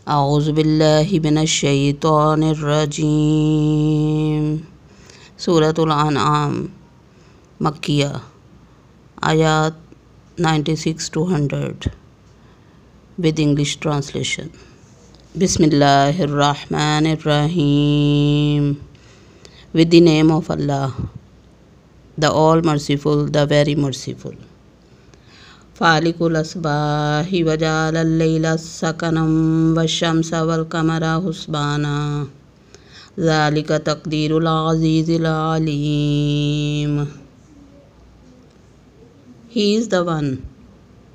أعوذ بالله من الشيطان الرجيم सूरतुल अनआम मक्किया आयात 96 to 100 with English translation. Bismillahirrahmanirrahim. With the name of Allah, the All Merciful, the Very Merciful. फालिकुल अस्बाहि वजालल Laila सकनम वश्शम्स वल कमरा हुस्बाना ज़ालिका तक़दीरुल अज़ीज़िल Aleem. He is the one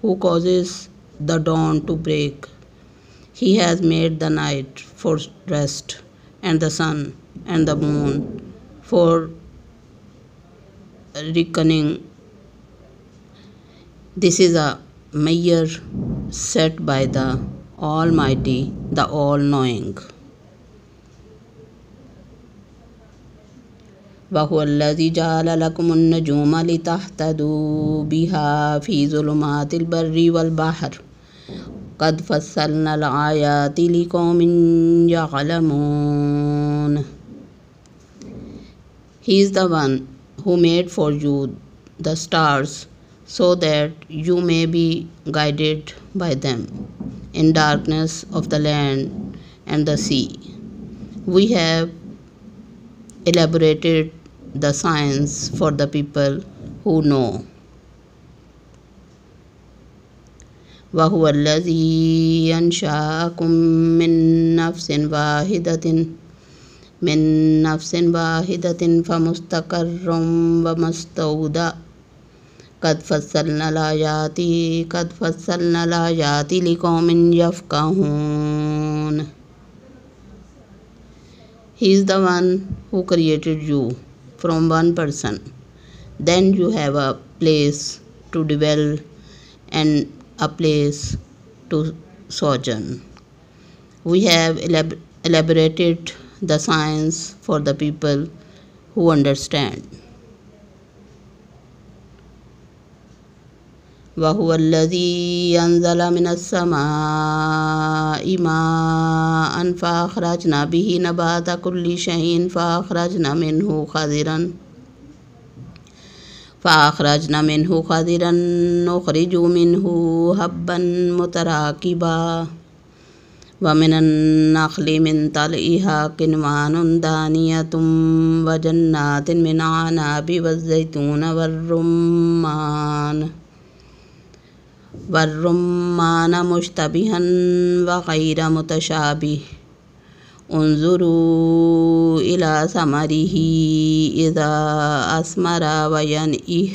who causes the dawn to break. He has made the night for rest and the sun and the moon for reckoning. This is a measure set by the Almighty, the All-Knowing. وهو الذي جعل لكم النجوم لتهتدوا بها في ظلمات البر والبحر قد فصلنا الآيات لقوم يعلمون. He is the one who made for you the stars so that you may be guided by them in darkness of the land and the sea. We have elaborated the science for the people who know. وهو الذي أنشأكم من نفس واحدة فمستقر ومستودع قد فصلنا الآيات لقوم يفقهون. He is the one who created you from one person. Then you have a place to dwell and a place to sojourn. We have elaborated the science for the people who understand. وهو الذي أنزل من السماء ماء فأخرجنا به نبات كل شيء فأخرجنا منه خضرا نخرج منه حبا متراكبا ومن النخل من طلعها كنوان دانية وجنات من عناب والزيتون والرمان مشتبها وغير متشابه انظروا إلى ثمره إذا أثمر وينعه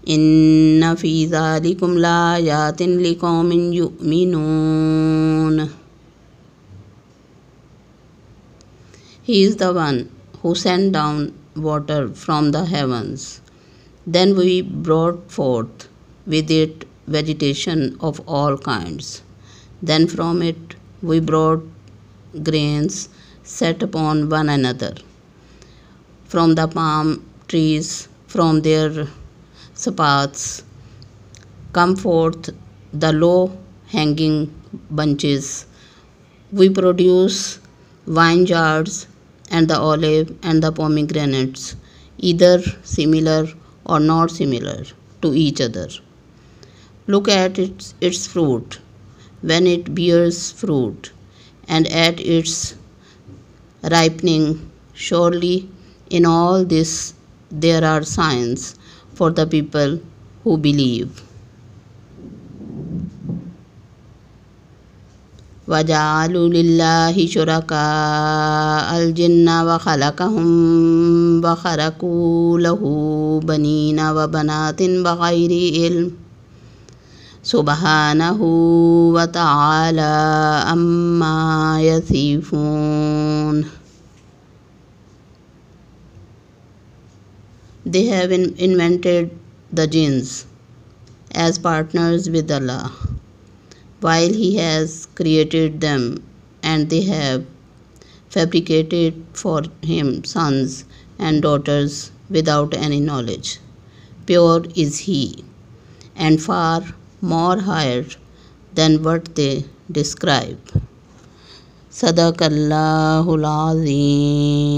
إن في ذلكم لآيات لقوم يؤمنون. He is the one who sent down water from the heavens. Then we brought forth with it vegetation of all kinds. Then from it we brought grains set upon one another. From the palm trees, from their spouts, come forth the low-hanging bunches. We produce vine yards and the olive and the pomegranates, either similar or not similar to each other. Look at its fruit when it bears fruit, and at its ripening. Surely in all this there are signs for the people who believe. وَجَعَلُوا لِلَّهِ شُرَكَاءَ الْجِنَّ وَخَلَقَهُمْ وَخَرَقُوا لَهُ بَنِينَ وَبَنَاتٍ بِغَيْرِ عِلْمٍ سُبْحَانَهُ وَتَعَالَى عَمَّا يَصِفُونَ. They have invented the jinns as partners with Allah, while He has created them, and they have fabricated for Him sons and daughters without any knowledge. Pure is He, and far more higher than what they describe. Sadaqallahul Azim.